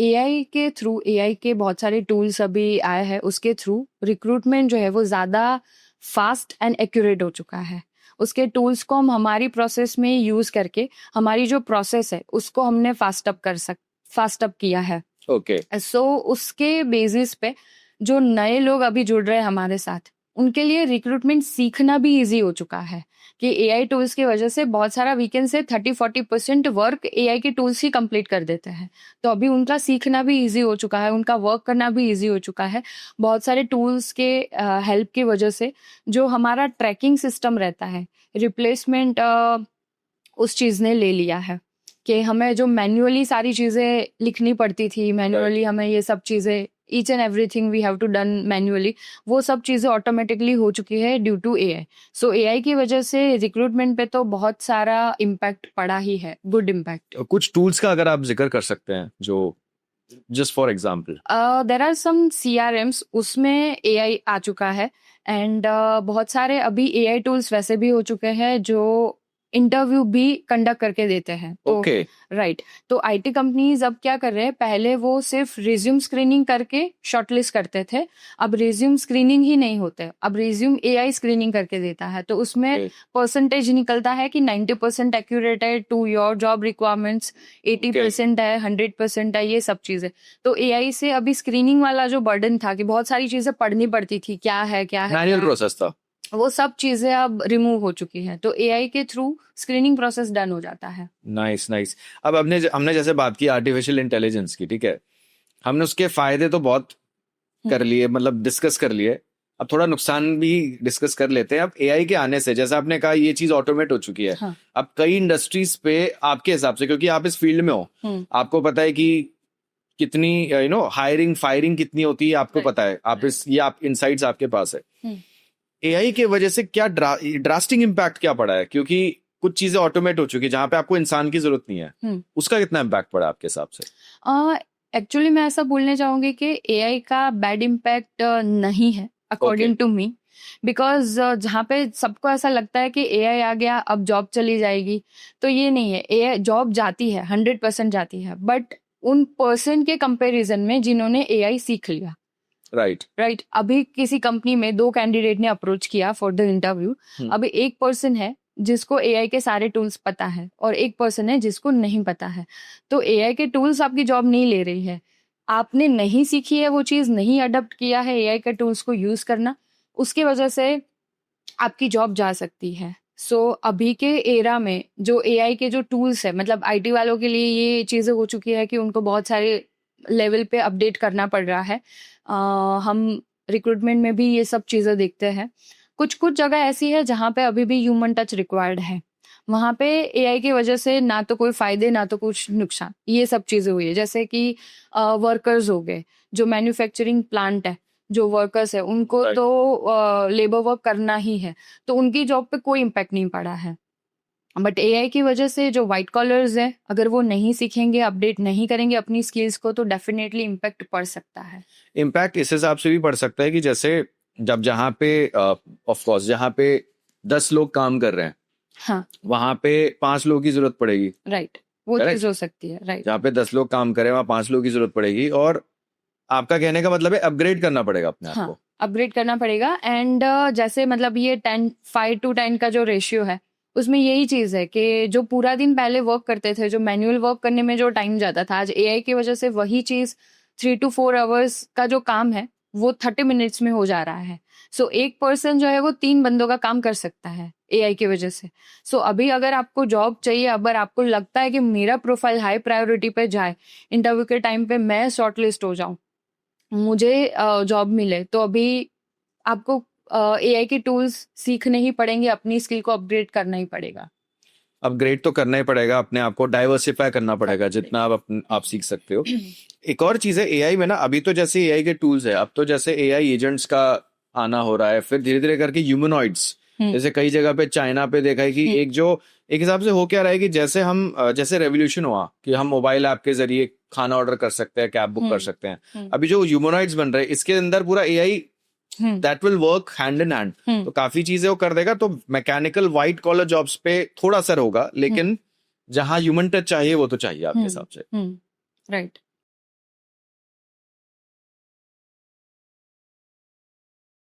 AI के through, AI के बहुत सारे टूल्स अभी आए हैं, उसके थ्रू रिक्रूटमेंट जो है वो ज़्यादा फास्ट एंड एक्यूरेट हो चुका है। उसके टूल्स को हम हमारी प्रोसेस में यूज़ करके हमारी जो प्रोसेस है उसको हमने फास्ट अप किया है। ओके सो उसके बेसिस पे जो नए लोग अभी जुड़ रहे हैं हमारे साथ, उनके लिए रिक्रूटमेंट सीखना भी इजी हो चुका है कि एआई टूल्स की वजह से बहुत सारा वीकेंड से 30-40% वर्क एआई के टूल्स ही कंप्लीट कर देते हैं। तो अभी उनका सीखना भी इजी हो चुका है, उनका वर्क करना भी इजी हो चुका है बहुत सारे टूल्स के हेल्प की वजह से। जो हमारा ट्रैकिंग सिस्टम रहता है, रिप्लेसमेंट उस चीज़ ने ले लिया है कि हमें जो मैन्युअली सारी चीज़ें लिखनी पड़ती थी, मैन्युअली हमें ये सब चीज़ें each and everything we have to done manually, वो सब चीज़ें ऑटोमेटिकली हो चुकी है due to AI. So AI की वजह से रिक्रूटमेंट पे तो बहुत सारा इम्पैक्ट पड़ा ही है, गुड इम्पैक्ट। कुछ टूल्स का अगर आप जिक्र कर सकते हैं जो just for example. There are some CRMs, उसमें एआई आ चुका है एंड बहुत सारे अभी एआई टूल्स वैसे भी हो चुके हैं जो इंटरव्यू भी कंडक्ट करके देते हैं। तो ओके राइट, तो आईटी कंपनीज अब क्या कर रहे हैं, पहले वो सिर्फ रिज्यूम स्क्रीनिंग करके शॉर्टलिस्ट करते थे, अब रिज्यूम स्क्रीनिंग ही नहीं होते, अब रिज्यूम एआई स्क्रीनिंग करके देता है। तो उसमें Okay. परसेंटेज निकलता है कि 90% एक्यूरेट है टू योर जॉब रिक्वायरमेंट्स, 80% है, 100% है, ये सब चीजें। तो एआई से अभी स्क्रीनिंग वाला जो बर्डन था कि बहुत सारी चीजें पढ़नी पड़ती थी, क्या है मैनुअल प्रोसेस था, वो सब चीजें अब रिमूव हो चुकी है। तो एआई के थ्रू स्क्रीनिंग प्रोसेस डन हो जाता है। Nice nice. अब हमने जैसे बात की आर्टिफिशियल इंटेलिजेंस की, ठीक है, हमने उसके फायदे तो बहुत कर लिए, मतलब डिस्कस कर लिए, अब थोड़ा नुकसान भी डिस्कस कर लेते हैं। अब एआई के आने से, जैसे आपने कहा, ये चीज ऑटोमेट हो चुकी है। हाँ। अब कई इंडस्ट्रीज पे आपके हिसाब से, क्योंकि आप इस फील्ड में हो, आपको पता है कि कितनी हायरिंग फायरिंग कितनी होती है, आपको पता है, आप इनसाइट्स आपके पास है। एआई के वजह से क्या ड्रास्टिक इम्पैक्ट क्या पड़ा है, क्योंकि कुछ चीजें ऑटोमेट हो चुकी है जहां पे आपको इंसान की जरूरत नहीं है, उसका कितना इम्पैक्ट पड़ा आपके हिसाब से? एक्चुअली मैं ऐसा बोलने चाहूंगी कि एआई का बैड इम्पैक्ट नहीं है अकॉर्डिंग टू मी, बिकॉज जहाँ पे सबको ऐसा लगता है कि एआई आ गया अब जॉब चली जाएगी, तो ये नहीं है। एआई जॉब जाती है, 100% जाती है, बट उन पर्सन के कंपैरिजन में जिन्होंने एआई सीख लिया। राइट। अभी किसी कंपनी में 2 कैंडिडेट ने अप्रोच किया फॉर द इंटरव्यू, अभी एक पर्सन है जिसको एआई के सारे टूल्स पता है और एक पर्सन है जिसको नहीं पता है। तो एआई के टूल्स आपकी जॉब नहीं ले रही है, आपने नहीं सीखी है वो चीज, नहीं अडॉप्ट किया है एआई के टूल्स को यूज करना, उसकी वजह से आपकी जॉब जा सकती है। सो अभी के एरा में जो एआई के जो टूल्स है, मतलब आईटी वालों के लिए ये चीजें हो चुकी है कि उनको बहुत सारे लेवल पे अपडेट करना पड़ रहा है। हम रिक्रूटमेंट में भी ये सब चीजें देखते हैं। कुछ कुछ जगह ऐसी है जहाँ पे अभी भी ह्यूमन टच रिक्वायर्ड है, वहां पे एआई की वजह से ना तो कोई फायदे ना तो कुछ नुकसान, ये सब चीजें हुई है। जैसे कि वर्कर्स हो गए, जो मैन्युफैक्चरिंग प्लांट है, जो वर्कर्स है उनको तो लेबर वर्क करना ही है, तो उनकी जॉब पे कोई इम्पैक्ट नहीं पड़ा है। बट एआई की वजह से जो व्हाइट कॉलर्स है, अगर वो नहीं सीखेंगे, अपडेट नहीं करेंगे अपनी स्किल्स को, तो डेफिनेटली इम्पैक्ट पड़ सकता है। इम्पैक्ट इस हिसाब से भी पड़ सकता है कि जैसे जब जहाँ पे ऑफ कोर्स जहाँ पे 10 लोग काम कर रहे हैं, हाँ, वहां पे 5 लोगों की जरूरत पड़ेगी। राइट, वो चीज हो सकती है। राइट, जहाँ पे 10 लोग काम करें वहां 5 लोगों की जरूरत पड़ेगी, और आपका कहने का मतलब है अपग्रेड करना पड़ेगा अपने आप को। अपग्रेड करना पड़ेगा। एंड जैसे मतलब ये 5:10 का जो रेशियो है, उसमें यही चीज है कि जो पूरा दिन पहले वर्क करते थे, जो मैनुअल वर्क करने में जो टाइम जाता था, आज एआई की वजह से वही चीज 3 to 4 आवर्स का जो काम है वो 30 मिनट्स में हो जा रहा है। सो एक पर्सन जो है वो 3 बंदों का काम कर सकता है एआई की वजह से। सो अभी अगर आपको जॉब चाहिए, अगर आपको लगता है कि मेरा प्रोफाइल हाई प्रायोरिटी पे जाए, इंटरव्यू के टाइम पे मैं शॉर्टलिस्ट हो जाऊं, मुझे जॉब मिले, तो अभी आपको एआई के टूल्स सीखने ही पड़ेंगे, अपनी स्किल को अपग्रेड करना ही पड़ेगा। अपग्रेड तो करना ही पड़ेगा, अपने आप को डाइवर्सिफाई करना पड़ेगा जितना आप सीख सकते हो। एक और चीज है एआई में ना, अभी तो जैसे एआई के टूल्स है, अब तो जैसे एआई एजेंट्स का आना हो रहा है, फिर धीरे धीरे करके ह्यूमनॉइड्स, जैसे कई जगह पे चाइना पे देखा है कि एक हिसाब से हो क्या रहा है कि जैसे रेवोल्यूशन हुआ कि हम मोबाइल ऐप के जरिए खाना ऑर्डर कर सकते हैं, कैब बुक कर सकते हैं, अभी जो ह्यूमनॉइड्स बन रहे हैं इसके अंदर पूरा AI that will work hand in hand, तो काफी चीजें वो कर देगा। तो मैकेनिकल व्हाइट कॉलर जॉब्स पे थोड़ा असर होगा, लेकिन जहां ह्यूमन टच चाहिए वो तो चाहिए आपके हिसाब से। राइट।